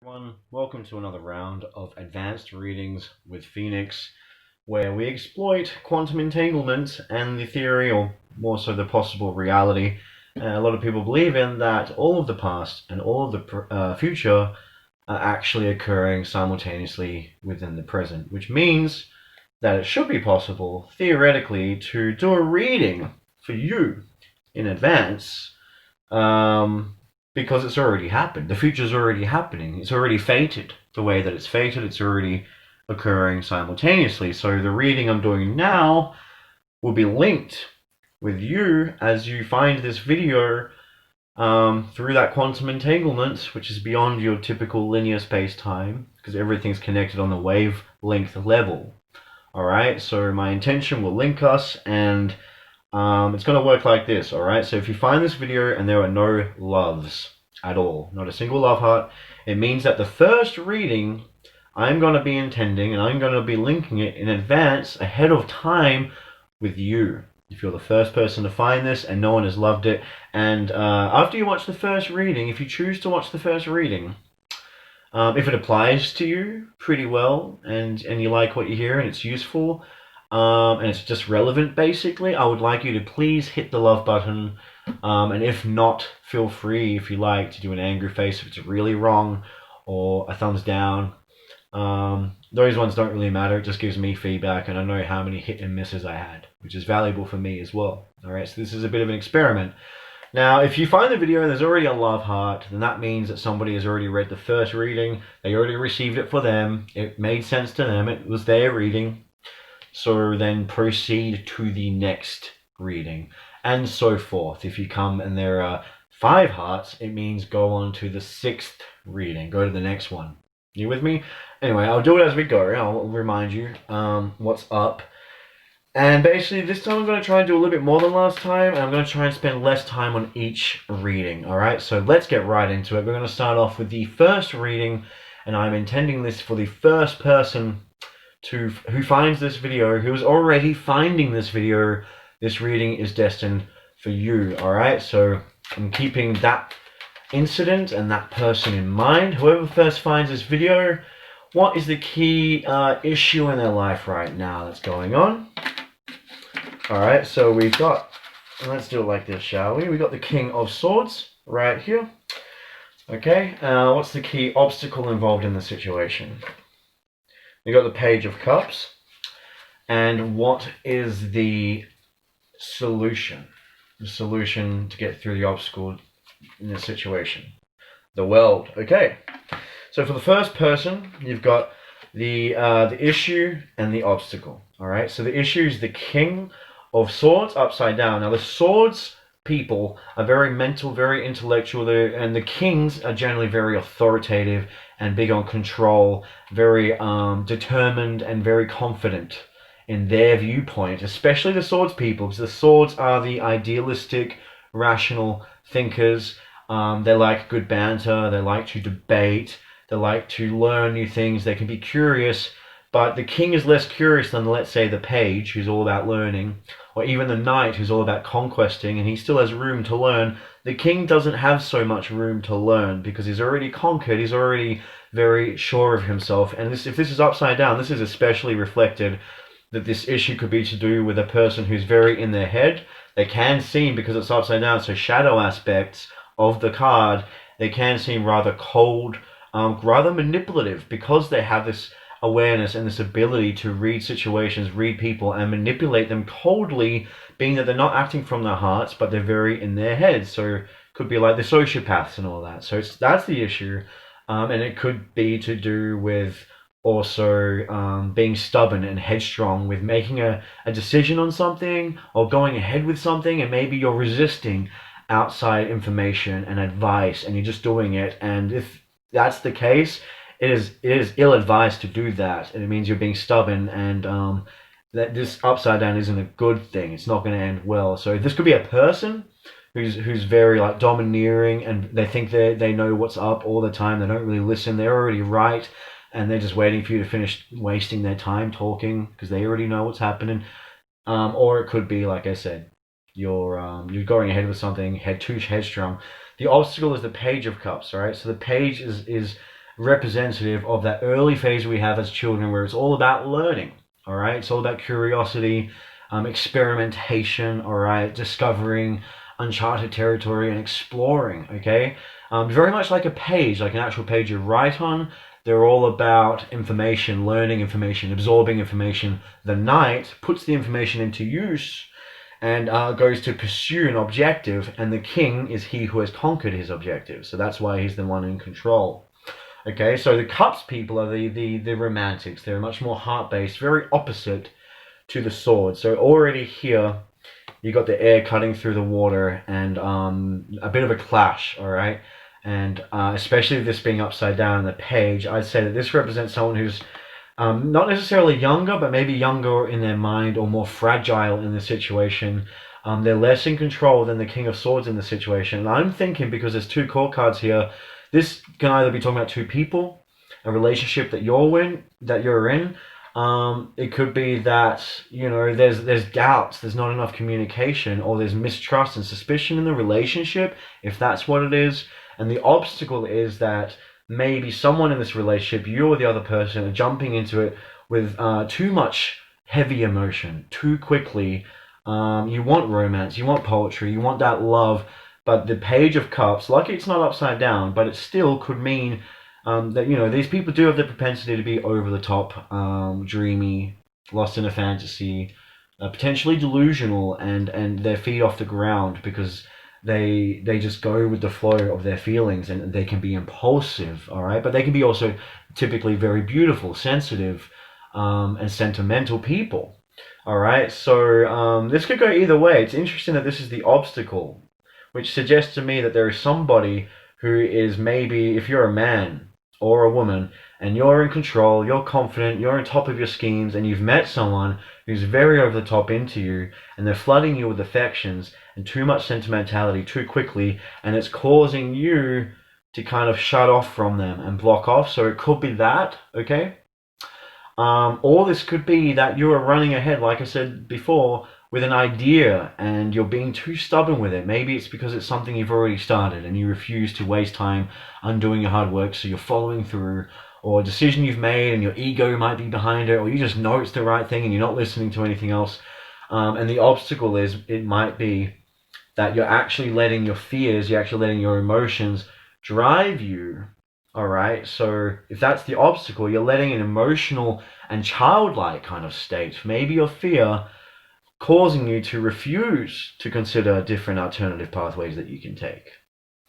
Everyone, welcome to another round of advanced readings with Phoenix, where we exploit quantum entanglement and the theory, or more so the possible reality, a lot of people believe in, that all of the past and all of the future are actually occurring simultaneously within the present, which means that it should be possible, theoretically, to do a reading for you in advance because it's already happened. The future's already happening. It's already fated. The way that it's fated, it's already occurring simultaneously. So the reading I'm doing now will be linked with you as you find this video through that quantum entanglement, which is beyond your typical linear space-time, because everything's connected on the wavelength level. Alright, so my intention will link us, and it's going to work like this, alright? So if you find this video and there are no loves at all, not a single love heart, it means that the first reading I'm going to be intending, and I'm going to be linking it in advance, ahead of time, with you. If you're the first person to find this and no one has loved it, and after you watch the first reading, if you choose to watch the first reading, if it applies to you pretty well, and you like what you hear and it's useful, and it's just relevant, basically, I would like you to please hit the love button. And if not, feel free, if you like, to do an angry face if it's really wrong, or a thumbs down. Those ones don't really matter. It just gives me feedback, and I know how many hit and misses I had, which is valuable for me as well. Alright, so this is a bit of an experiment. Now, if you find the video and there's already a love heart, then that means that somebody has already read the first reading. They already received it for them. It made sense to them. It was their reading. So then proceed to the next reading, and so forth. If you come and there are 5 hearts, it means go on to the 6th reading. Go to the next one. You with me? Anyway, I'll do it as we go. I'll remind you what's up. And basically, this time I'm going to try and do a little bit more than last time, and I'm going to try and spend less time on each reading, alright? So let's get right into it. We're going to start off with the first reading, and I'm intending this for the first person who finds this video, who is already finding this video. This reading is destined for you, alright? So I'm keeping that incident and that person in mind. Whoever first finds this video, what is the key issue in their life right now that's going on? Alright, so we've got, let's do it like this, shall we? We've got the King of Swords right here. Okay, what's the key obstacle involved in the situation? We've got the Page of Cups. And what is the solution? The solution to get through the obstacle in this situation? The world. Okay, so for the first person, you've got the issue and the obstacle. Alright, so the issue is the King of Swords upside down. Now the Swords people are very mental, very intellectual, and the kings are generally very authoritative and big on control, very determined and very confident in their viewpoint, especially the Swords people, because the Swords are the idealistic, rational thinkers. They like good banter, they like to debate, they like to learn new things, they can be curious. But the king is less curious than, let's say, the page, who's all about learning, or even the knight, who's all about conquesting, and he still has room to learn. The king doesn't have so much room to learn because he's already conquered, he's already very sure of himself. And if this is upside down, this is especially reflected that this issue could be to do with a person who's very in their head. They can seem, because it's upside down, so shadow aspects of the card, they can seem rather cold, rather manipulative, because they have this awareness and this ability to read situations, read people, and manipulate them coldly, being that they're not acting from their hearts, but they're very in their heads. So it could be like the sociopaths and all that. So that's the issue, and it could be to do with also being stubborn and headstrong with making a decision on something or going ahead with something, and maybe you're resisting outside information and advice and you're just doing it. And if that's the case, it is ill-advised to do that, and it means you're being stubborn, and that this upside down isn't a good thing. It's not going to end well. So this could be a person who's very like domineering, and they think they know what's up all the time. They don't really listen. They're already right, and they're just waiting for you to finish wasting their time talking because they already know what's happening. Or it could be, like I said, you're going ahead with something, too headstrong. The obstacle is the Page of Cups, right? So the page is representative of that early phase we have as children, where it's all about learning. All right, it's all about curiosity, experimentation. All right, discovering uncharted territory and exploring. Okay, very much like a page, like an actual page you write on. They're all about information, learning information, absorbing information. The knight puts the information into use and goes to pursue an objective, and the king is he who has conquered his objective. So that's why he's the one in control. Okay, so the cups people are the romantics. They're much more heart-based, very opposite to the sword. So already here, you got the air cutting through the water and a bit of a clash, all right? And especially this being upside down on the page, I'd say that this represents someone who's not necessarily younger, but maybe younger in their mind or more fragile in the situation. They're less in control than the King of Swords in the situation. And I'm thinking, because there's two court cards here, this can either be talking about two people, a relationship that you're in. It could be that, you know, there's doubts, there's not enough communication, or there's mistrust and suspicion in the relationship, if that's what it is. And the obstacle is that maybe someone in this relationship, you or the other person, are jumping into it with too much heavy emotion too quickly. You want romance, you want poetry, you want that love, but the Page of Cups, lucky it's not upside down, but it still could mean that, you know, these people do have the propensity to be over the top, dreamy, lost in a fantasy, potentially delusional, and their feet off the ground because they just go with the flow of their feelings, and they can be impulsive, all right? But they can be also typically very beautiful, sensitive, and sentimental people, all right? So this could go either way. It's interesting that this is the obstacle, which suggests to me that there is somebody who is, maybe, if you're a man or a woman, and you're in control, you're confident, you're on top of your schemes, and you've met someone who's very over the top into you, and they're flooding you with affections and too much sentimentality too quickly, and it's causing you to kind of shut off from them and block off. So it could be that, okay? Or this could be that you are running ahead, like I said before, with an idea, and you're being too stubborn with it. Maybe it's because it's something you've already started and you refuse to waste time undoing your hard work, so you're following through, or a decision you've made and your ego might be behind it, or you just know it's the right thing and you're not listening to anything else. And the obstacle is, it might be that you're actually letting your fears, you're actually letting your emotions drive you. All right, so if that's the obstacle, you're letting an emotional and childlike kind of state, maybe your fear, causing you to refuse to consider different alternative pathways that you can take.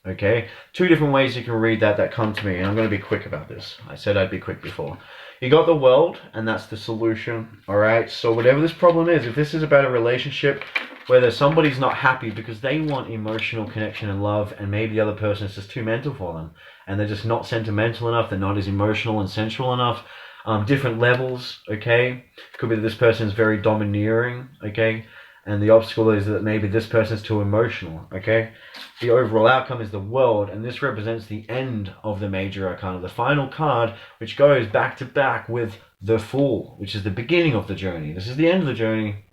Okay, two different ways you can read that come to me, and I'm going to be quick about this. I said I'd be quick before. You got the world, and that's the solution. All right, so whatever this problem is, if this is about a relationship whether somebody's not happy because they want emotional connection and love, and maybe the other person is just too mental for them, and they're just not sentimental enough, they're not as emotional and sensual enough. Different levels, okay? Could be that this person is very domineering, okay? And the obstacle is that maybe this person is too emotional, okay? The overall outcome is the world, and this represents the end of the major arcana, the final card, which goes back to back with the Fool, which is the beginning of the journey. This is the end of the journey.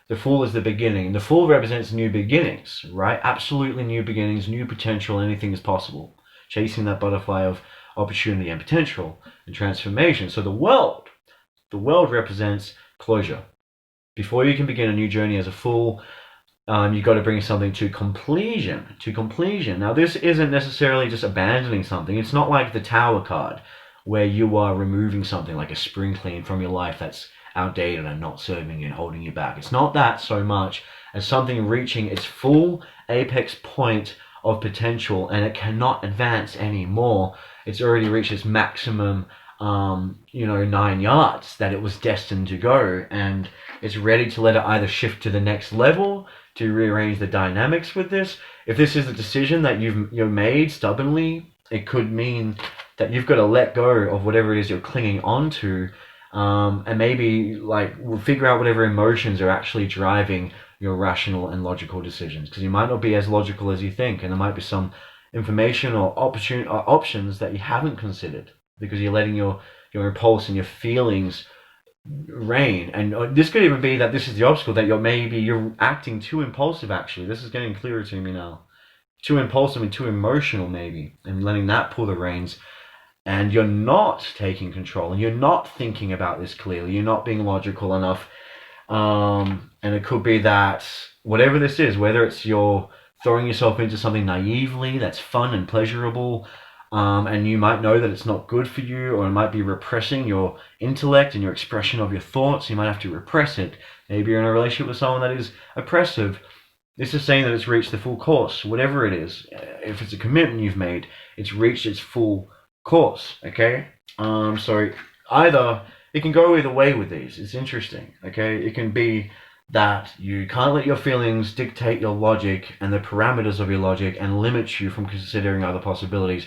The Fool is the beginning. The Fool represents new beginnings, right? Absolutely new beginnings, new potential, anything is possible. Chasing that butterfly of opportunity and potential and transformation. So the world represents closure. Before you can begin a new journey as a Fool, you've got to bring something to completion. Now, this isn't necessarily just abandoning something. It's not like the Tower card, where you are removing something like a spring clean from your life that's outdated and not serving you and holding you back. It's not that so much as something reaching its full apex point of potential, and it cannot advance anymore. It's already reached its maximum 9 yards that it was destined to go, and it's ready to let it either shift to the next level, to rearrange the dynamics with this. If this is a decision that you've made stubbornly, it could mean that you've got to let go of whatever it is you're clinging on to, and maybe figure out whatever emotions are actually driving your rational and logical decisions, because you might not be as logical as you think, and there might be some information or options that you haven't considered, because you're letting your impulse and your feelings reign. And this could even be that this is the obstacle, that you're acting too impulsive. Actually, this is getting clearer to me now. Too impulsive and too emotional, maybe, and letting that pull the reins. and you're not taking control, and you're not thinking about this clearly, you're not being logical enough. And it could be that whatever this is, whether it's you're throwing yourself into something naively that's fun and pleasurable, and you might know that it's not good for you, or it might be repressing your intellect and your expression of your thoughts. You might have to repress it. Maybe you're in a relationship with someone that is oppressive. This is saying that it's reached the full course, whatever it is. If it's a commitment you've made, it's reached its full course, okay? So either, it can go either way with these. It's interesting, okay? It can be that you can't let your feelings dictate your logic and the parameters of your logic and limit you from considering other possibilities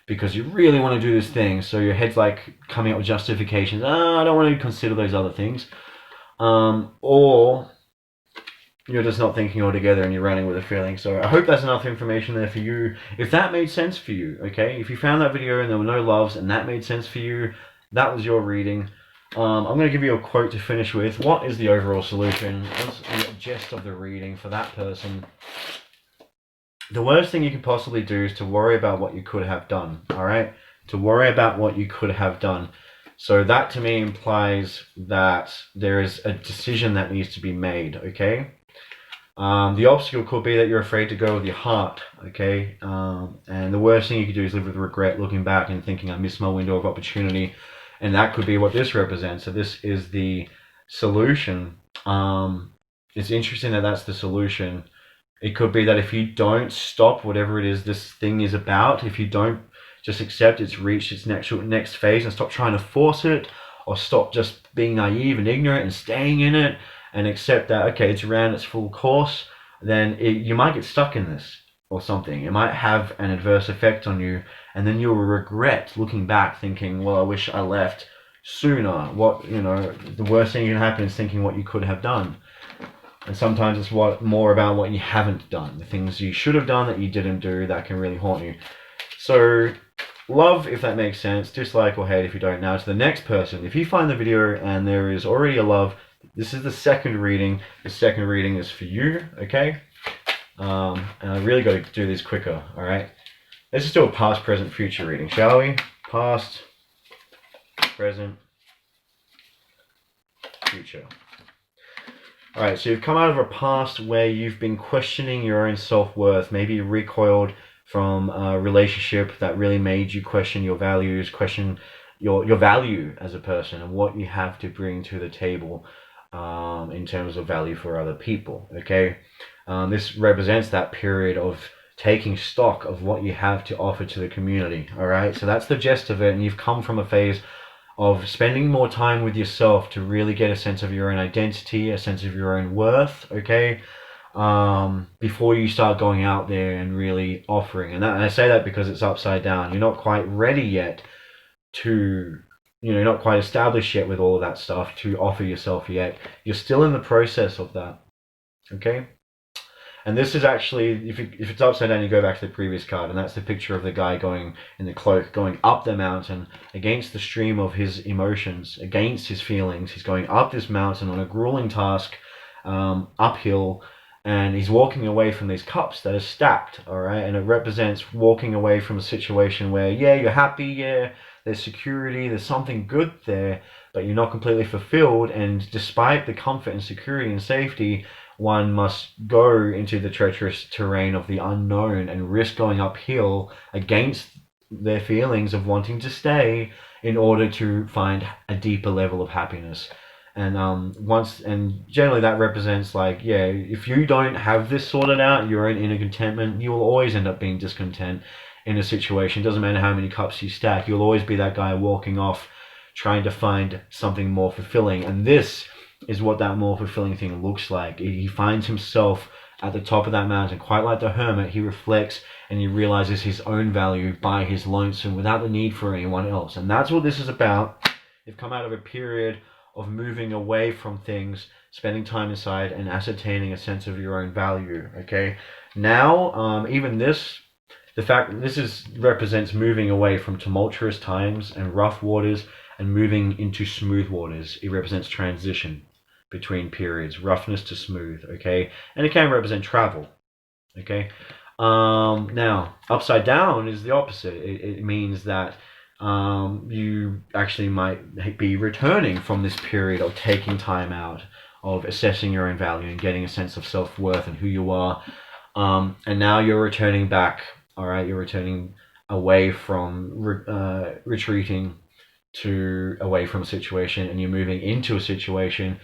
because you really want to do this thing. So your head's like coming up with justifications. I don't want to consider those other things. Or you're just not thinking altogether and you're running with a feeling. So I hope that's enough information there for you. If that made sense for you, okay? If you found that video and there were no loves and that made sense for you, that was your reading. I'm going to give you a quote to finish with. What is the overall solution? What's the gist of the reading for that person? The worst thing you could possibly do is to worry about what you could have done, all right? To worry about what you could have done. So that to me implies that there is a decision that needs to be made, okay? The obstacle could be that you're afraid to go with your heart, okay? And the worst thing you could do is live with regret, looking back and thinking, I missed my window of opportunity. And that could be what this represents. So this is the solution. It's interesting that that's the solution. It could be that if you don't stop whatever it is this thing is about, if you don't just accept it's reached its next phase and stop trying to force it, or stop just being naive and ignorant and staying in it, and accept that, okay, it's around its full course, then you might get stuck in this or something. It might have an adverse effect on you, and then you'll regret looking back thinking, well, I wish I left sooner. The worst thing that can happen is thinking what you could have done. And sometimes it's more about what you haven't done, the things you should have done that you didn't do that can really haunt you. So love, if that makes sense, dislike or hate if you don't. Now to the next person. If you find the video and there is already a love, this is the second reading. The second reading is for you, okay? And I really got to do this quicker, all right? Let's just do a past, present, future reading, shall we? Past, present, future. All right, so you've come out of a past where you've been questioning your own self-worth, maybe you recoiled from a relationship that really made you question your values, question your value as a person and what you have to bring to the table in terms of value for other people, okay? This represents that period of taking stock of what you have to offer to the community, all right? So that's the gist of it, and you've come from a phase of spending more time with yourself to really get a sense of your own identity, a sense of your own worth, okay? Before you start going out there and really offering. And I say that because it's upside down. You're not quite ready yet to, you're not quite established yet with all of that stuff to offer yourself yet. You're still in the process of that, okay? And this is actually, if it's upside down, you go back to the previous card, and that's the picture of the guy going in the cloak, going up the mountain against the stream of his emotions, against his feelings. He's going up this mountain on a grueling task, uphill, and he's walking away from these cups that are stacked, all right? And it represents walking away from a situation where, yeah, you're happy, yeah, there's security, there's something good there, but you're not completely fulfilled, and despite the comfort and security and safety, one must go into the treacherous terrain of the unknown and risk going uphill against their feelings of wanting to stay in order to find a deeper level of happiness. And generally that represents, like, yeah, if you don't have this sorted out, your own inner contentment, you will always end up being discontent in a situation. It doesn't matter how many cups you stack, you'll always be that guy walking off trying to find something more fulfilling. And this is what that more fulfilling thing looks like. He finds himself at the top of that mountain, quite like the hermit. He reflects and he realizes his own value by his lonesome without the need for anyone else. And that's what this is about. You've come out of a period of moving away from things, spending time inside and ascertaining a sense of your own value, okay? Now, even this, the fact that this represents moving away from tumultuous times and rough waters and moving into smooth waters. It represents transition between periods, roughness to smooth, okay? And it can represent travel, okay? Now, upside down is the opposite. It means that you actually might be returning from this period of taking time out, of assessing your own value and getting a sense of self-worth and who you are. And now you're returning back, all right? You're returning away from retreating to away from a situation, and you're moving into a situation.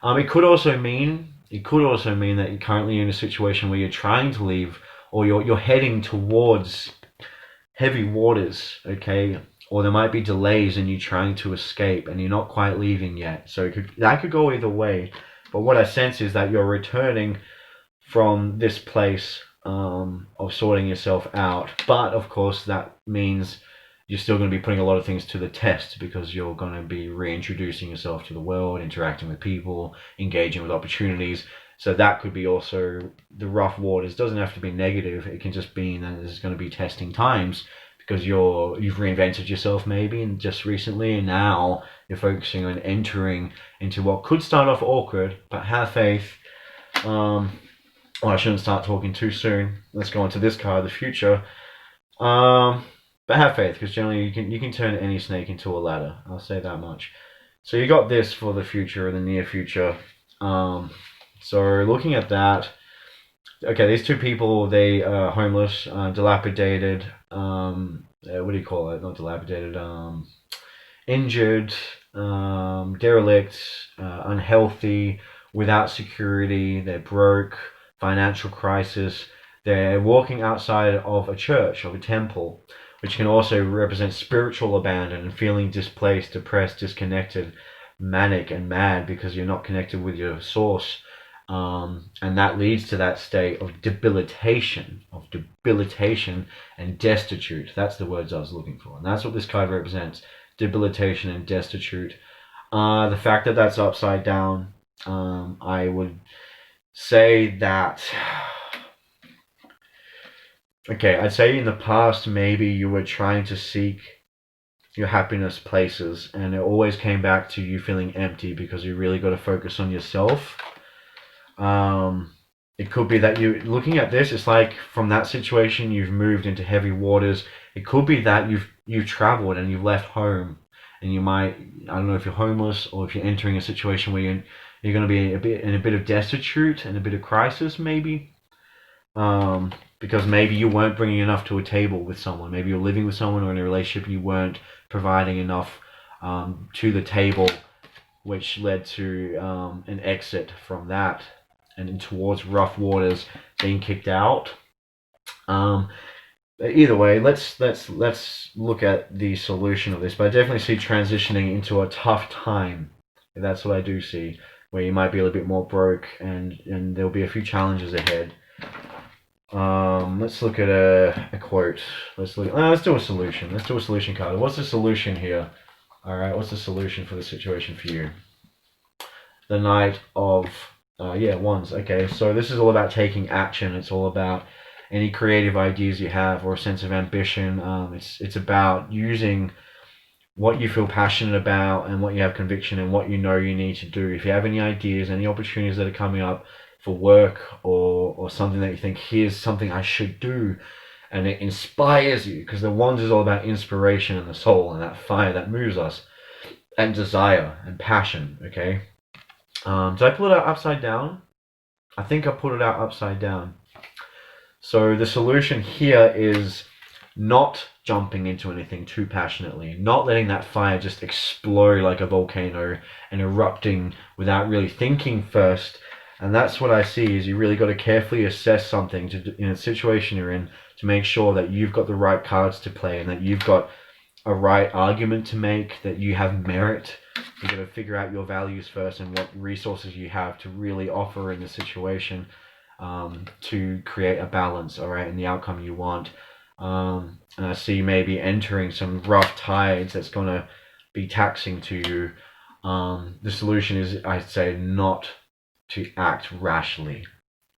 It could also mean that you're currently in a situation where you're trying to leave, or you're heading towards heavy waters, okay? Or there might be delays in you trying to escape and you're not quite leaving yet. So that could go either way. But what I sense is that you're returning from this place of sorting yourself out. But of course, that means you're still going to be putting a lot of things to the test, because you're going to be reintroducing yourself to the world, interacting with people, engaging with opportunities. So that could be also the rough waters. It doesn't have to be negative. It can just mean that there's going to be testing times, because you've reinvented yourself maybe and just recently, and now you're focusing on entering into what could start off awkward, but have faith. Well, I shouldn't start talking too soon. Let's go on to this card, the future. But have faith, because generally you can turn any snake into a ladder. I'll say that much. So you got this for the future, the near future. So looking at that, okay, these two people, they are homeless, dilapidated, what do you call it? Not dilapidated, injured, derelict, unhealthy, without security, they're broke, financial crisis. They're walking outside of a church, of a temple, which can also represent spiritual abandon and feeling displaced, depressed, disconnected, manic and mad because you're not connected with your source. And that leads to that state of debilitation and destitute. That's the words I was looking for. And that's what this card represents, debilitation and destitute. The fact that that's upside down, I would say that, okay, I'd say in the past, maybe you were trying to seek your happiness places, and it always came back to you feeling empty because you really got to focus on yourself. It could be that you looking at this, it's like from that situation you've moved into heavy waters. It could be that you've traveled and you've left home, and you might, I don't know if you're homeless or if you're entering a situation where you're going to be a bit of destitute and a bit of crisis maybe. Because maybe you weren't bringing enough to a table with someone. Maybe you're living with someone or in a relationship and you weren't providing enough to the table, which led to an exit from that and towards rough waters, being kicked out. Either way, let's look at the solution of this. But I definitely see transitioning into a tough time. That's what I do see, where you might be a little bit more broke, and there'll be a few challenges ahead. Let's look at a quote. Let's do a solution. Let's do a solution card. What's the solution here? All right, what's the solution for the situation for you? The Knight of Wands. Okay, so this is all about taking action. It's all about any creative ideas you have or a sense of ambition. It's about using what you feel passionate about and what you have conviction and what you know you need to do. If you have any ideas, any opportunities that are coming up for work or something that you think, here's something I should do, and it inspires you, because the Wands is all about inspiration and the soul and that fire that moves us, and desire and passion. Okay. Did I pull it out upside down? I think I put it out upside down. So the solution here is not jumping into anything too passionately, not letting that fire just explode like a volcano and erupting without really thinking first. And that's what I see, is you really got to carefully assess something in a situation you're in, to make sure that you've got the right cards to play and that you've got a right argument to make, that you have merit. You've got to figure out your values first and what resources you have to really offer in the situation, to create a balance, all right, and the outcome you want. And I see maybe entering some rough tides that's going to be taxing to you. The solution is, I'd say, not to act rashly,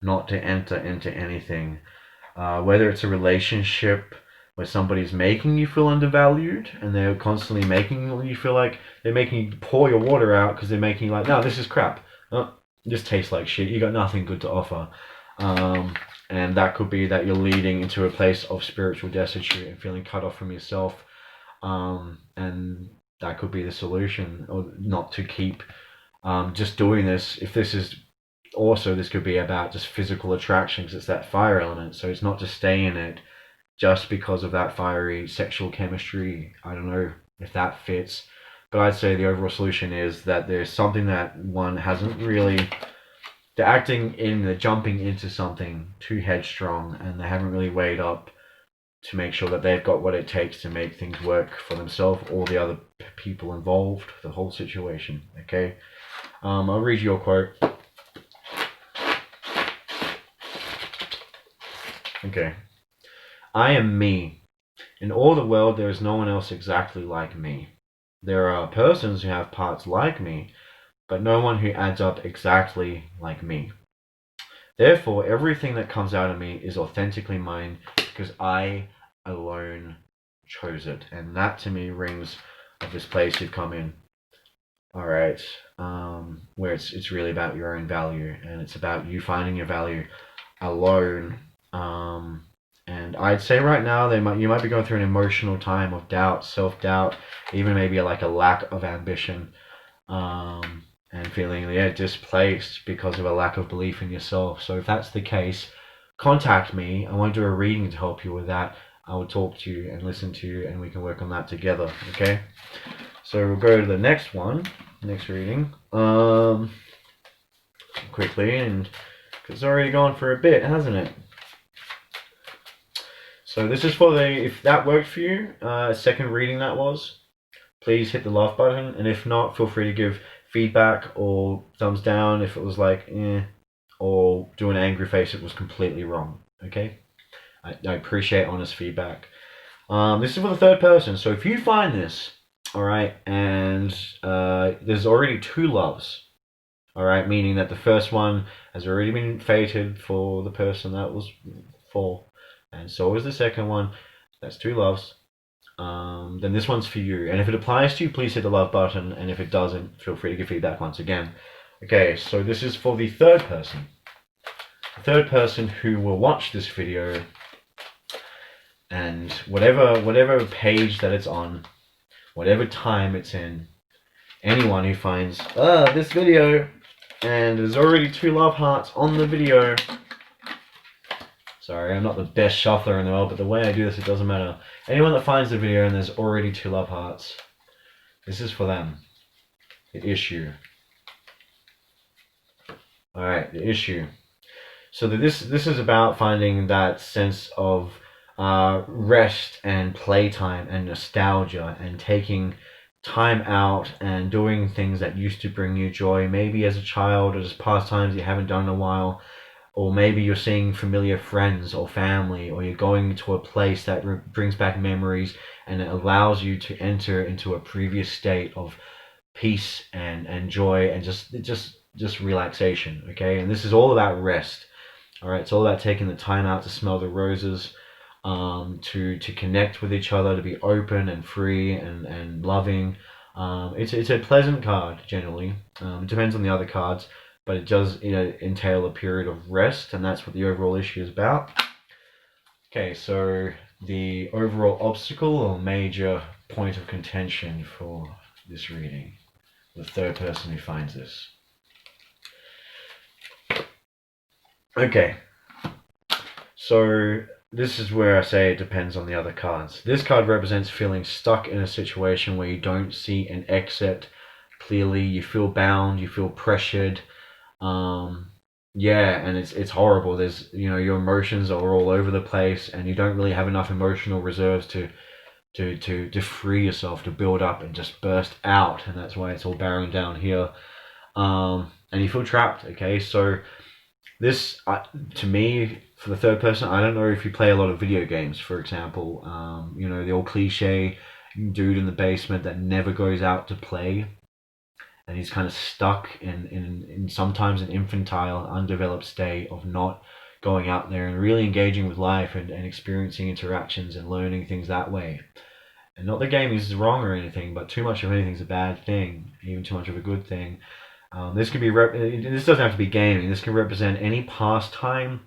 not to enter into anything, whether it's a relationship where somebody's making you feel undervalued and they're constantly making you feel like they're making you pour your water out, because they're making you like, no, this is crap, this tastes like shit, you got nothing good to offer. And that could be that you're leading into a place of spiritual destitute and feeling cut off from yourself. And that could be the solution, or not to keep just doing this. If this is also, this could be about just physical attraction because it's that fire element. So it's not just staying in it just because of that fiery sexual chemistry. I don't know if that fits, but I'd say the overall solution is that there's something that one hasn't really. They're acting in, they're jumping into something too headstrong, and they haven't really weighed up to make sure that they've got what it takes to make things work for themselves or the other people involved, the whole situation. Okay, I'll read you a quote. Okay. I am me. In all the world, there is no one else exactly like me. There are persons who have parts like me, but no one who adds up exactly like me. Therefore, everything that comes out of me is authentically mine because I alone chose it. And that to me rings of this place you've come in. All right. Where it's really about your own value, and it's about you finding your value alone. And I'd say right now you might be going through an emotional time of doubt, self-doubt, even maybe like a lack of ambition, and feeling displaced because of a lack of belief in yourself. So if that's the case, contact me. I won't do a reading to help you with that. I will talk to you and listen to you, and we can work on that together. Okay. So we'll go to the next one, next reading, quickly, and it's already gone for a bit, hasn't it? So this is for if that worked for you, second reading that was, please hit the love button, and if not, feel free to give feedback or thumbs down if it was like, or do an angry face if it was completely wrong, okay? I appreciate honest feedback. This is for the third person, so if you find this, alright, and there's already two loves, alright, meaning that the first one has already been fated for the person that was for, and so is the second one. That's two loves. Then this one's for you. And if it applies to you, please hit the love button. And if it doesn't, feel free to give feedback once again. Okay, so this is for the third person. The third person who will watch this video, and whatever page that it's on, whatever time it's in, anyone who finds this video and there's already two love hearts on the video. Sorry, I'm not the best shuffler in the world, but the way I do this, it doesn't matter. Anyone that finds the video and there's already two love hearts, this is for them. The issue. Alright, the issue. So this is about finding that sense of rest and playtime and nostalgia, and taking time out and doing things that used to bring you joy, maybe as a child or just pastimes you haven't done in a while. Or maybe you're seeing familiar friends or family, or you're going to a place that brings back memories, and it allows you to enter into a previous state of peace and joy and just relaxation. Okay, and this is all about rest. All right, it's all about taking the time out to smell the roses, to connect with each other, to be open and free and loving. It's a pleasant card generally. It depends on the other cards, but it does entail a period of rest, and that's what the overall issue is about. Okay, so the overall obstacle or major point of contention for this reading, the third person who finds this. Okay, so this is where I say it depends on the other cards. This card represents feeling stuck in a situation where you don't see an exit clearly. You feel bound, you feel pressured. And it's horrible. There's your emotions are all over the place, and you don't really have enough emotional reserves to free yourself, to build up and just burst out, and that's why it's all barren down here. And you feel trapped. Okay, so this to me, for the third person, I don't know if you play a lot of video games, for example. The old cliche dude in the basement that never goes out to play, and he's kind of stuck in sometimes an infantile, undeveloped state of not going out there and really engaging with life and experiencing interactions and learning things that way. And not that gaming is wrong or anything, but too much of anything is a bad thing, even too much of a good thing. This doesn't have to be gaming. This can represent any pastime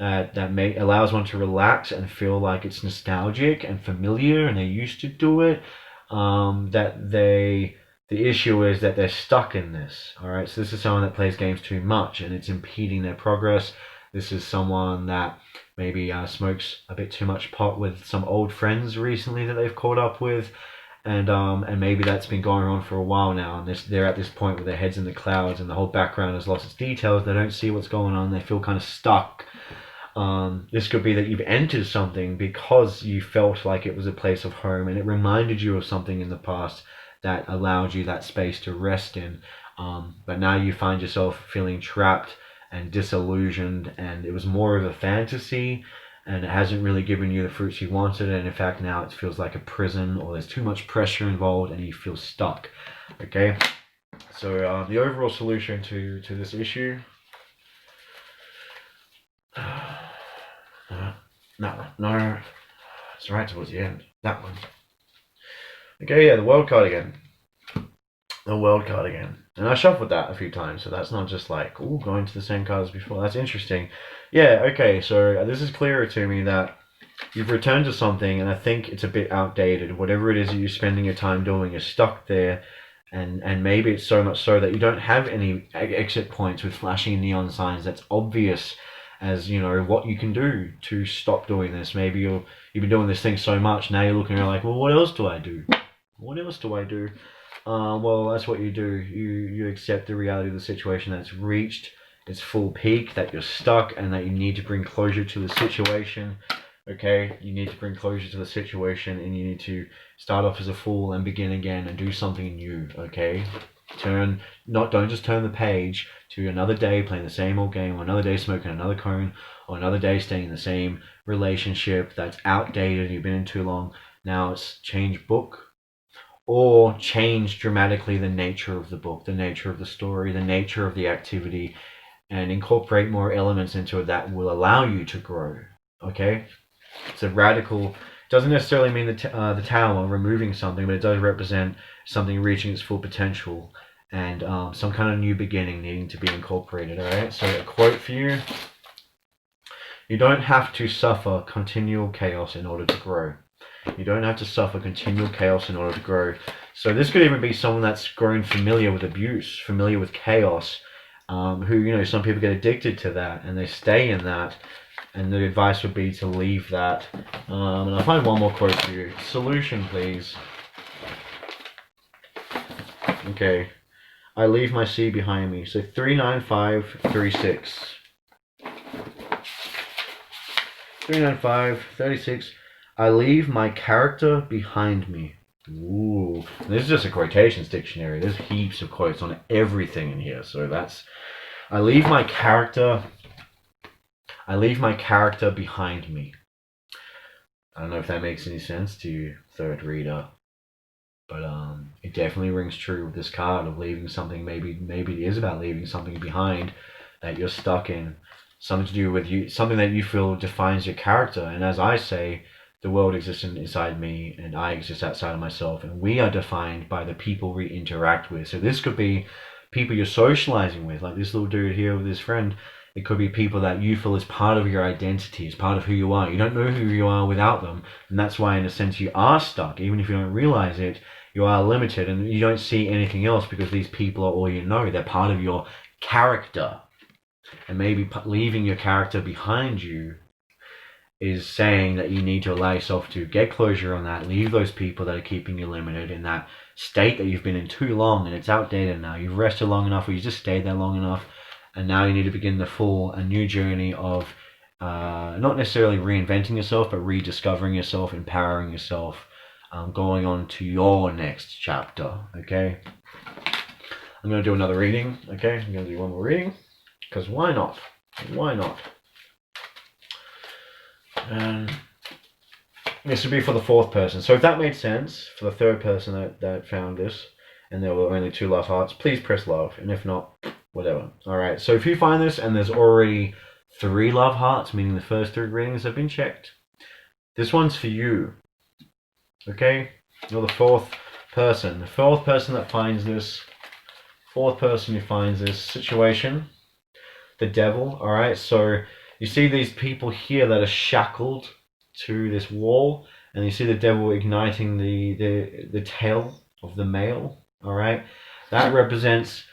that allows one to relax and feel like it's nostalgic and familiar and they used to do it. The issue is that they're stuck in this. All right, so this is someone that plays games too much and it's impeding their progress. This is someone that maybe smokes a bit too much pot with some old friends recently that they've caught up with, and maybe that's been going on for a while now, and they're at this point where their head's in the clouds and the whole background has lost its details. They don't see what's going on. They feel kind of stuck. This could be that you've entered something because you felt like it was a place of home and it reminded you of something in the past that allowed you that space to rest in. But now you find yourself feeling trapped and disillusioned, and it was more of a fantasy and it hasn't really given you the fruits you wanted, and in fact now it feels like a prison, or there's too much pressure involved and you feel stuck. Okay, so the overall solution to this issue, no, it's right towards the end, that one. Okay, yeah, the world card again. The world card again. And I shuffled that a few times, so that's not just like, ooh, going to the same cards before. That's interesting. Yeah, okay, so this is clearer to me that you've returned to something, and I think it's a bit outdated. Whatever it is that you're spending your time doing, you're stuck there, and maybe it's so much so that you don't have any exit points with flashing neon signs that's obvious as, you know, what you can do to stop doing this. Maybe you've been doing this thing so much, now you're looking around like, well, what else do I do? What else do I do? Well, that's what you do. You accept the reality of the situation, that's reached its full peak, that you're stuck, and that you need to bring closure to the situation. Okay, you need to bring closure to the situation, and you need to start off as a fool and begin again and do something new. Okay, don't just turn the page to another day playing the same old game, or another day smoking another cone, or another day staying in the same relationship that's outdated, you've been in too long. Now it's change book, or change dramatically the nature of the book, the nature of the story, the nature of the activity, and incorporate more elements into it that will allow you to grow. Okay, it's a radical. Doesn't necessarily mean the tower removing something, but it does represent something reaching its full potential, and some kind of new beginning needing to be incorporated. All right. So a quote for you: "You don't have to suffer continual chaos in order to grow." You don't have to suffer continual chaos in order to grow. So this could even be someone that's grown familiar with abuse, familiar with chaos, who, you know, some people get addicted to that and they stay in that. And the advice would be to leave that. And I'll find one more quote for you. Solution, please. Okay. I leave my sea behind me. So 39536. 39536. I leave my character behind me. Ooh. This is just a quotations dictionary. There's heaps of quotes on everything in here. So that's... I leave my character behind me. I don't know if that makes any sense to you, third reader. But it definitely rings true with this card of leaving something. Maybe it is about leaving something behind that you're stuck in. Something to do with you, something that you feel defines your character. And as I say, the world exists inside me and I exist outside of myself, and we are defined by the people we interact with. So this could be people you're socializing with, like this little dude here with his friend. It could be people that you feel is part of your identity, is part of who you are. You don't know who you are without them, and that's why in a sense you are stuck. Even if you don't realize it, you are limited and you don't see anything else because these people are all you know. They're part of your character. And maybe leaving your character behind you is saying that you need to allow yourself to get closure on that, leave those people that are keeping you limited in that state that you've been in too long and it's outdated now. You've rested long enough, or you just stayed there long enough, and now you need to begin a new journey of not necessarily reinventing yourself, but rediscovering yourself, empowering yourself, going on to your next chapter. Okay, I'm going to do another reading. Okay, I'm going to do one more reading, because why not? Why not? This would be for the fourth person. So if that made sense for the third person that found this, and there were only 2 love hearts, please press love. And if not, whatever. Alright, so if you find this and there's already 3 love hearts, meaning the first 3 readings have been checked, this one's for you. Okay? You're the fourth person. The fourth person that finds this, fourth person who finds this situation, the devil. Alright, so you see these people here that are shackled to this wall, and you see the devil igniting the tail of the male. All right, that represents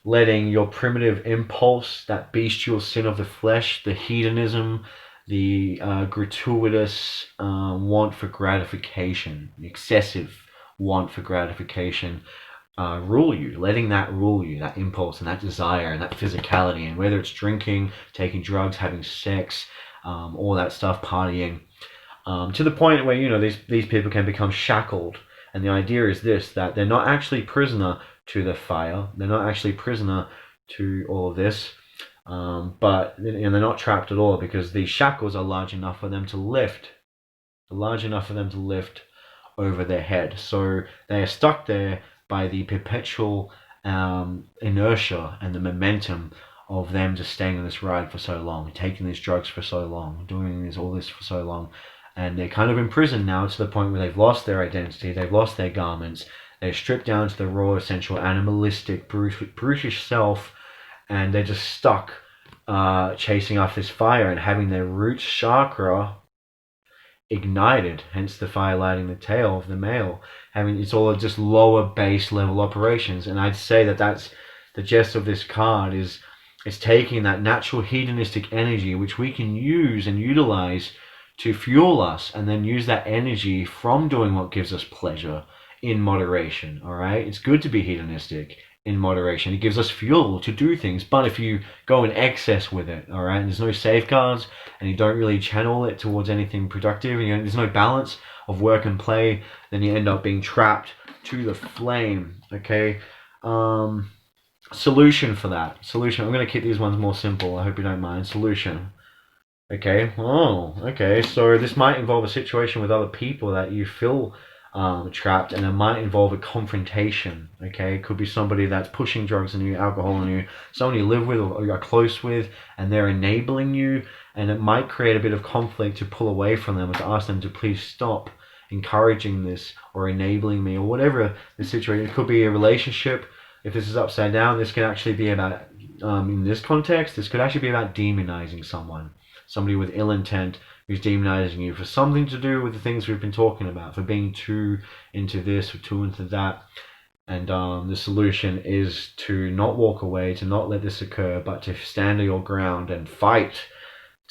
letting your primitive impulse, that bestial sin of the flesh, the hedonism, the gratuitous want for gratification, the excessive want for gratification, rule you, letting that rule you, that impulse and that desire and that physicality, and whether it's drinking, taking drugs, having sex, all that stuff, partying, to the point where, you know, these people can become shackled. And the idea is this, that they're not actually prisoner to the fire, they're not actually prisoner to all of this, but they're not trapped at all, because these shackles are large enough for them to lift, over their head. So they are stuck there by the perpetual inertia and the momentum of them just staying on this ride for so long, taking these drugs for so long, doing all this for so long. And they're kind of imprisoned now to the point where they've lost their identity, they've lost their garments, they're stripped down to the raw, essential, animalistic, brutish self, and they're just stuck chasing after this fire and having their root chakra ignited, hence the fire lighting the tail of the male. It's all just lower base level operations. And I'd say that that's the gist of this card, is it's taking that natural hedonistic energy, which we can use and utilize to fuel us, and then use that energy from doing what gives us pleasure in moderation. All right, it's good to be hedonistic in moderation. It gives us fuel to do things. But if you go in excess with it, all right, and there's no safeguards, and you don't really channel it towards anything productive, and there's no balance of work and play, then you end up being trapped to the flame. Okay. Solution for that. I'm going to keep these ones more simple. I hope you don't mind. Solution. Okay. Oh, okay. So this might involve a situation with other people that you feel trapped, and it might involve a confrontation. Okay, it could be somebody that's pushing drugs on you, alcohol on you, someone you live with or you're close with, and they're enabling you, and it might create a bit of conflict to pull away from them, or to ask them to please stop encouraging this or enabling me, or whatever the situation. It could be a relationship. If this is upside down, this could actually be about, in this context, this could actually be about demonizing somebody with ill intent, who's demonizing you for something to do with the things we've been talking about, for being too into this or too into that. And the solution is to not walk away, to not let this occur, but to stand on your ground and fight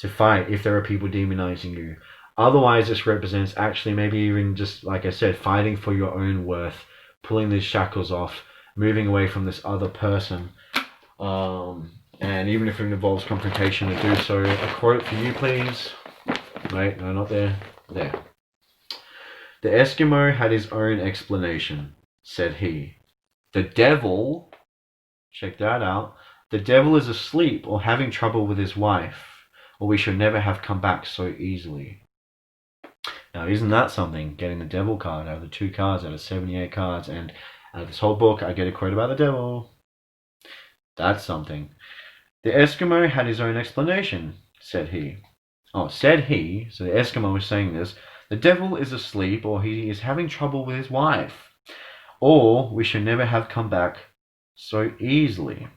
if there are people demonizing you. Otherwise, this represents actually maybe even just, like I said, fighting for your own worth, pulling these shackles off, moving away from this other person. And even if it involves confrontation, to do so. A quote for you, please. Wait, no, not there. There. The Eskimo had his own explanation, said he. The devil, check that out, the devil is asleep or having trouble with his wife, or we should never have come back so easily. Now, isn't that something? Getting the devil card out of the 2 cards out of 78 cards, and out of this whole book, I get a quote about the devil. That's something. The Eskimo had his own explanation, said he. Oh, said he, so the Eskimo was saying this, the devil is asleep, or he is having trouble with his wife, or we should never have come back so easily.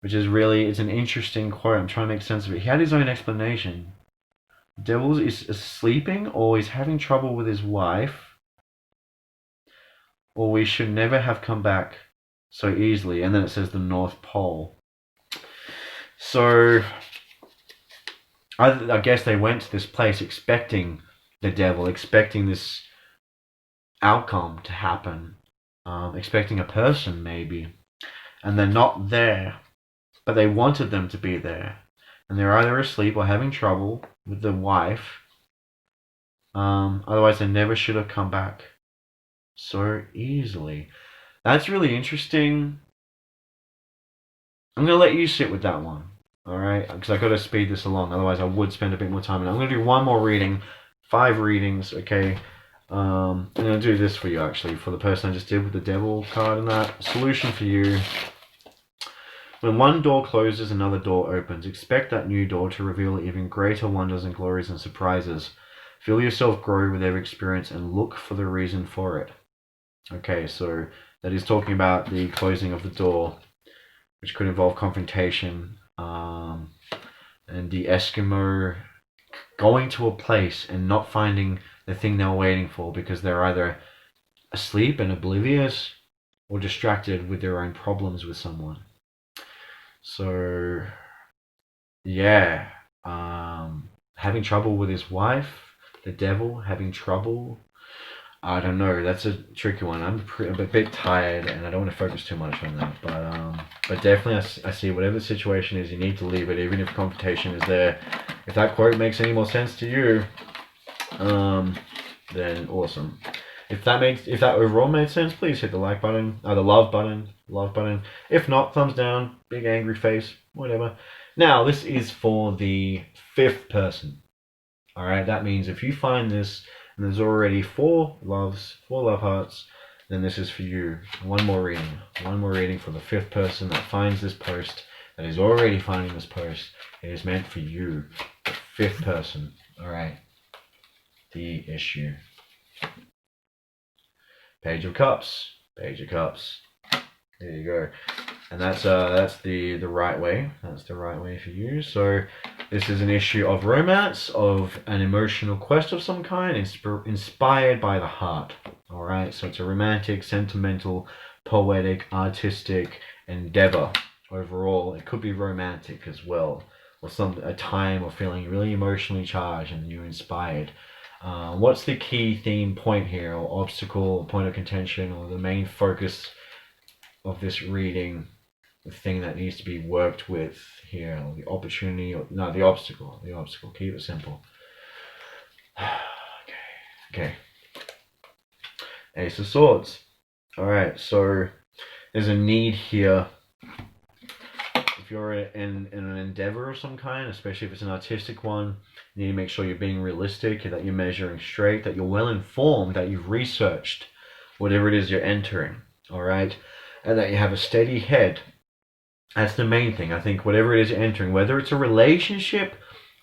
Which is really, it's an interesting quote. I'm trying to make sense of it. He had his own explanation. The devil is sleeping, or he's having trouble with his wife, or we should never have come back so easily. And then it says the North Pole. So I guess they went to this place expecting the devil, expecting this outcome to happen, expecting a person maybe, and they're not there, but they wanted them to be there, and they're either asleep or having trouble with the wife. Otherwise, they never should have come back so easily. That's really interesting. I'm going to let you sit with that one, alright? Because I've got to speed this along, otherwise I would spend a bit more time. And I'm going to do one more reading, 5 readings, okay? I'm going to do this for you, actually, for the person I just did with the devil card and that. Solution for you. When one door closes, another door opens. Expect that new door to reveal even greater wonders and glories and surprises. Feel yourself grow with every experience and look for the reason for it. Okay, so that is talking about the closing of the door, which could involve confrontation, and the Eskimo going to a place and not finding the thing they're waiting for because they're either asleep and oblivious or distracted with their own problems with someone. So, yeah, having trouble with his wife, the devil, having trouble. I don't know. That's a tricky one. I'm a bit tired, and I don't want to focus too much on that. But definitely, I see whatever the situation is, you need to leave it, even if confrontation is there. If that quote makes any more sense to you, then awesome. If that overall made sense, please hit the like button, the love button. If not, thumbs down, big angry face, whatever. Now, this is for the 5th person. All right, that means if you find this and there's already 4 love hearts, then this is for you. One more reading for the 5th person that finds this post, that is already finding this post. It is meant for you, the 5th person. All right, the issue. Page of Cups. There you go. And that's the right way. That's the right way for you. So this is an issue of romance, of an emotional quest of some kind, inspired by the heart. All right. So it's a romantic, sentimental, poetic, artistic endeavor. Overall, it could be romantic as well, or a time or feeling really emotionally charged and you're inspired. What's the key theme point here, or obstacle, or point of contention, or the main focus of this reading? The thing that needs to be worked with here, or the opportunity, or no, the obstacle. Keep it simple. Okay. Ace of Swords. All right. So there's a need here. If you're in an endeavor of some kind, especially if it's an artistic one, you need to make sure you're being realistic, that you're measuring straight, that you're well informed, that you've researched whatever it is you're entering, all right? And that you have a steady head. That's the main thing. I think whatever it is you're entering, whether it's a relationship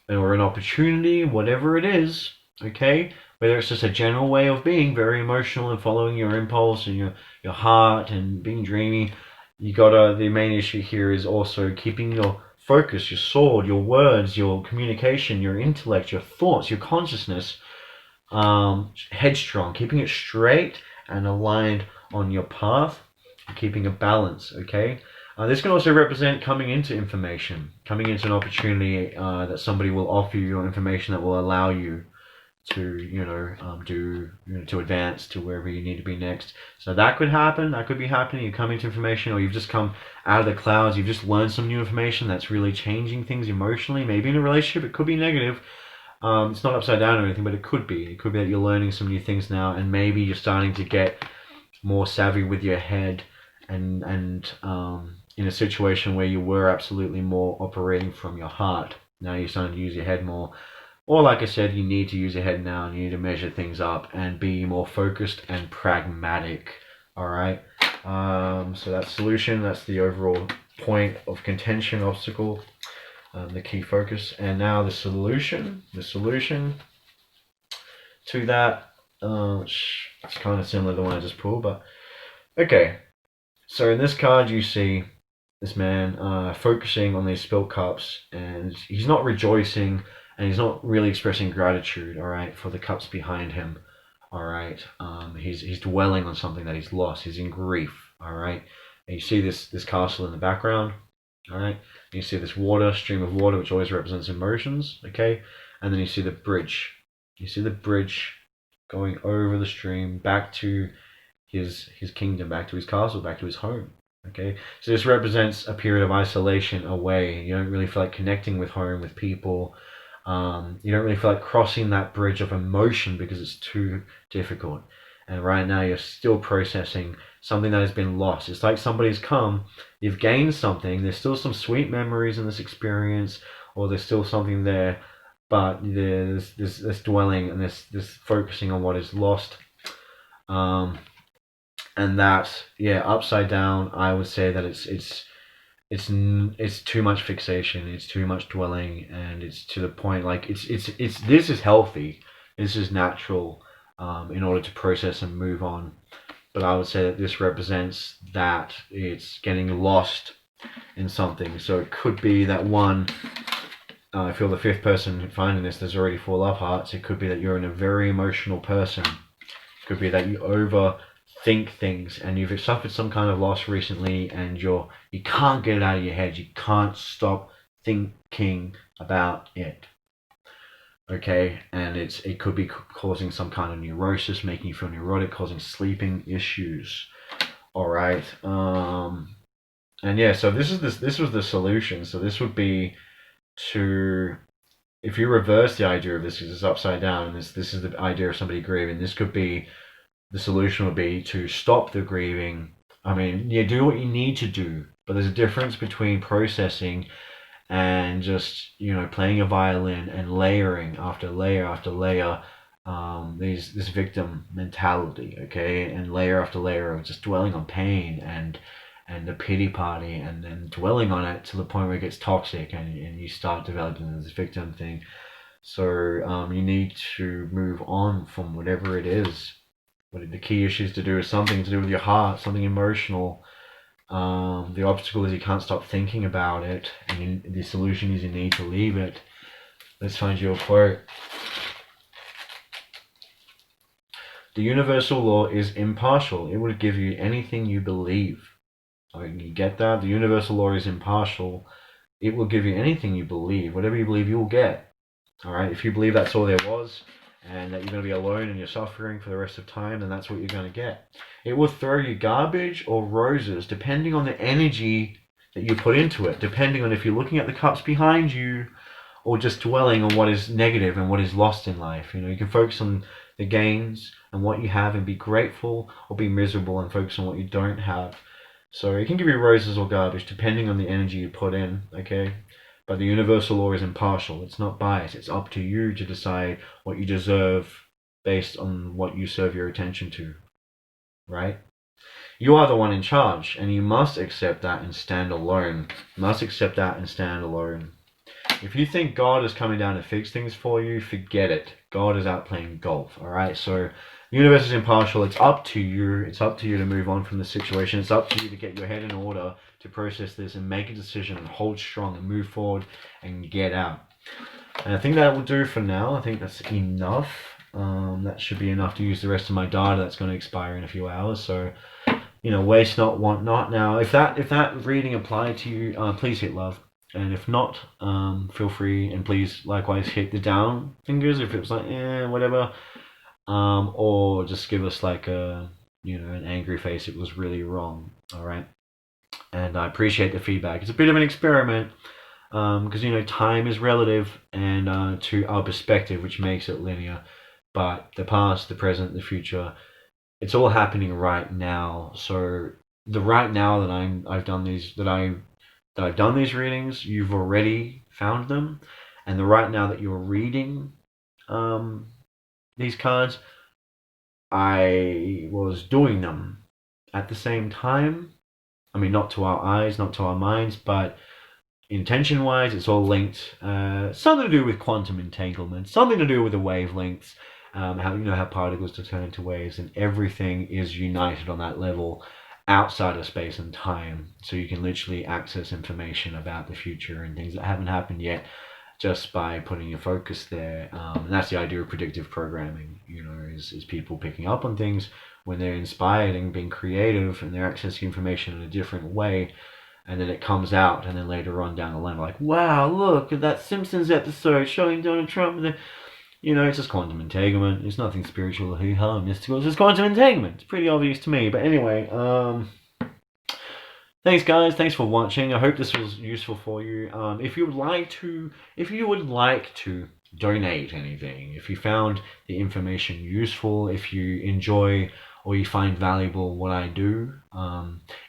or an opportunity, whatever it is, okay? Whether it's just a general way of being very emotional and following your impulse and your heart and being dreamy, the main issue here is also keeping your focus, your sword, your words, your communication, your intellect, your thoughts, your consciousness headstrong, keeping it straight and aligned on your path, keeping a balance, okay? This can also represent coming into information, coming into an opportunity that somebody will offer you information that will allow you to, to advance to wherever you need to be next. So that could happen. That could be happening. You come into information, or you've just come out of the clouds. You've just learned some new information that's really changing things emotionally. Maybe in a relationship, it could be negative. It's not upside down or anything, but it could be. It could be that you're learning some new things now, and maybe you're starting to get more savvy with your head, and in a situation where you were absolutely more operating from your heart. Now you're starting to use your head more. Or like I said, you need to use your head now, and you need to measure things up and be more focused and pragmatic. All right. So that's solution. That's the overall point of contention, obstacle, the key focus. And now the solution. The solution to that, it's kind of similar to the one I just pulled, but okay. So in this card, you see this man focusing on these spilt cups, and he's not rejoicing. And he's not really expressing gratitude, all right, for the cups behind him, all right. He's dwelling on something that he's lost. He's in grief, all right. And you see this castle in the background, all right. And you see this stream of water, which always represents emotions, okay. And then you see the bridge. You see the bridge going over the stream back to his kingdom, back to his castle, back to his home. Okay, so this represents a period of isolation away. You don't really feel like connecting with home, with people. You don't really feel like crossing that bridge of emotion because it's too difficult. And right now you're still processing something that has been lost. It's like somebody's come, you've gained something, there's still some sweet memories in this experience, or there's still something there, but there's this dwelling and this focusing on what is lost. And that, upside down, I would say that it's too much fixation, it's too much dwelling, and it's to the point like it's this is healthy, this is natural, in order to process and move on. But I would say that this represents that it's getting lost in something. So it could be that one, if you're the fifth person finding this, there's already 4 love hearts. It could be that you're a very emotional person. It could be that you overthink things and you've suffered some kind of loss recently and you can't get it out of your head. You can't stop thinking about it. Okay, and it could be causing some kind of neurosis, making you feel neurotic, causing sleeping issues. All right, and yeah, so this was the solution. So this would be to, if you reverse the idea of this, because it's upside down, and this is the idea of somebody grieving. This could be, the solution would be to stop the grieving. I mean, yeah, do what you need to do, but there's a difference between processing and just, you know, playing a violin and layering after layer after layer, this victim mentality, okay, and layer after layer of just dwelling on pain and the pity party, and then dwelling on it to the point where it gets toxic, and you start developing this victim thing. So you need to move on from whatever it is. What the key issue is to do is something to do with your heart, something emotional. The obstacle is you can't stop thinking about it, and the solution is you need to leave it. Let's find you a quote. The universal law is impartial. It will give you anything you believe. You get that? The universal law is impartial. It will give you anything you believe. Whatever you believe, you'll get. All right? If you believe that's all there was, and that you're going to be alone and you're suffering for the rest of time, then that's what you're going to get. It will throw you garbage or roses, depending on the energy that you put into it, depending on if you're looking at the cups behind you or just dwelling on what is negative and what is lost in life. You know, you can focus on the gains and what you have and be grateful, or be miserable and focus on what you don't have. So it can give you roses or garbage depending on the energy you put in, okay? But the universal law is impartial. It's not biased. It's up to you to decide what you deserve based on what you serve your attention to, right? You are the one in charge, and you must accept that and stand alone. You must accept that and stand alone. If you think God is coming down to fix things for you, forget it. God is out playing golf, all right? So the universe is impartial. It's up to you. It's up to you to move on from the situation. It's up to you to get your head in order, to process this and make a decision and hold strong and move forward and get out. And I think that will do for now. I think that's enough. That should be enough to use the rest of my data that's going to expire in a few hours. So, you know, waste not, want not. Now, if that reading applied to you, please hit love. And if not, feel free, and please likewise hit the down fingers if it was like, whatever. Or just give us like a, you know, an angry face. It was really wrong. All right. And I appreciate the feedback. It's a bit of an experiment, because, you know, time is relative and to our perspective, which makes it linear. But the past, the present, the future, it's all happening right now. So the right now that I've done these readings, you've already found them, and the right now that you're reading these cards, I was doing them at the same time. I mean, not to our eyes, not to our minds, but intention-wise, it's all linked. Something to do with quantum entanglement, something to do with the wavelengths, how particles turn into waves, and everything is united on that level outside of space and time. So you can literally access information about the future and things that haven't happened yet just by putting your focus there. And that's the idea of predictive programming, you know, is people picking up on things when they're inspired and being creative, and they're accessing information in a different way, and then it comes out, and then later on down the line, like, wow, look at that Simpsons episode showing Donald Trump. And you know, it's just quantum entanglement. It's nothing spiritual or hoo-ha mystical. It's just quantum entanglement. It's pretty obvious to me. But anyway, thanks guys. Thanks for watching. I hope this was useful for you. If you would like to donate anything, if you found the information useful, if you enjoy or you find valuable what I do,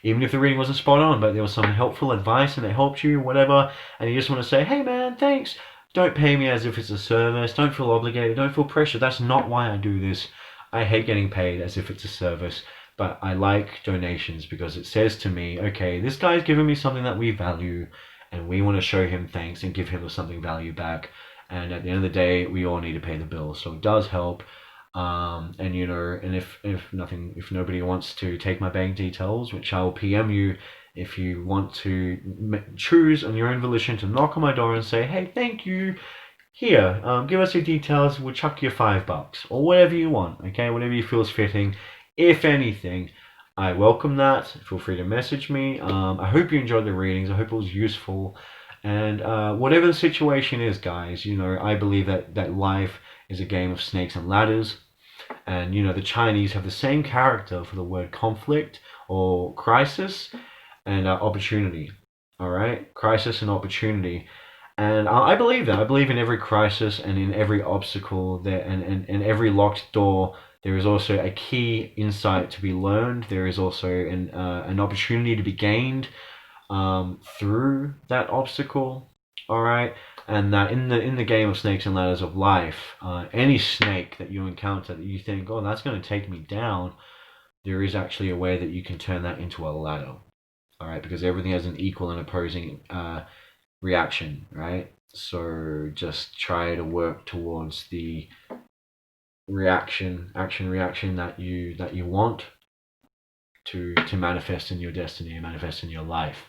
even if the reading wasn't spot on, but there was some helpful advice and it helped you, whatever, and you just want to say, hey man, thanks. Don't pay me as if it's a service. Don't feel obligated. Don't feel pressure. That's not why I do this. I hate getting paid as if it's a service, but I like donations because it says to me, okay, this guy's giving me something that we value, and we want to show him thanks and give him something value back. And at the end of the day, we all need to pay the bills, so it does help. And you know, and if nobody wants to take my bank details, which I'll PM you If you want to choose on your own volition to knock on my door and say, hey, thank you, here, give us your details, we'll chuck you $5 or whatever you want, okay, whatever you feel is fitting. If anything, I welcome that. Feel free to message me. I hope you enjoyed the readings. I hope it was useful. And whatever the situation is, guys, you know, I believe that life is a game of snakes and ladders. And, you know, the Chinese have the same character for the word conflict or crisis and opportunity. All right? Crisis and opportunity. And I believe that. I believe in every crisis and in every obstacle there, and every locked door, there is also a key insight to be learned. There is also an opportunity to be gained through that obstacle. All right, and that in the game of snakes and ladders of life, any snake that you encounter that you think, oh, that's going to take me down, there is actually a way that you can turn that into a ladder. All right, because everything has an equal and opposing reaction, right? So just try to work towards the reaction that you want to manifest in your destiny and manifest in your life.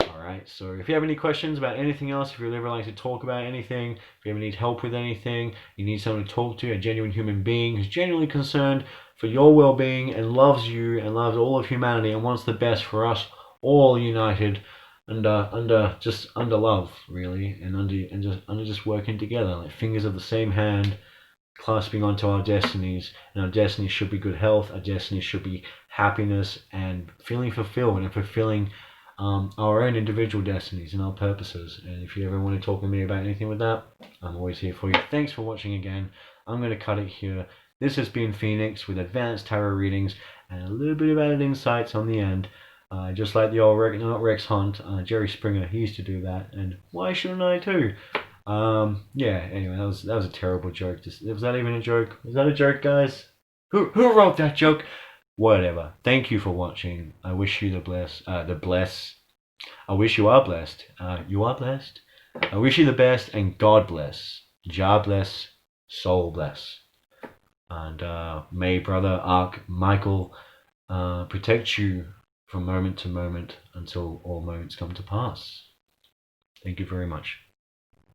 All right, so if you have any questions about anything else, if you'd ever like to talk about anything, if you ever need help with anything, you need someone to talk to, a genuine human being who's genuinely concerned for your well-being and loves you and loves all of humanity and wants the best for us all united under love, really, and under just working together like fingers of the same hand, clasping onto our destinies. And our destinies should be good health. Our destinies should be happiness and feeling fulfilled and fulfilling our own individual destinies and our purposes. And if you ever want to talk to me about anything with that, I'm always here for you. Thanks for watching again. I'm going to cut it here. This has been Phoenix with advanced tarot readings and a little bit of added insights on the end. Just like the old Rex Hunt, Jerry Springer, he used to do that, and why shouldn't I too? Yeah, anyway, that was a terrible joke. Was that even a joke? Was that a joke, guys? Who wrote that joke? Whatever. Thank you for watching. I wish you I wish you are blessed. You are blessed. I wish you the best, and God bless. Jah bless. Soul bless. And may Brother Archmichael protect you from moment to moment until all moments come to pass. Thank you very much.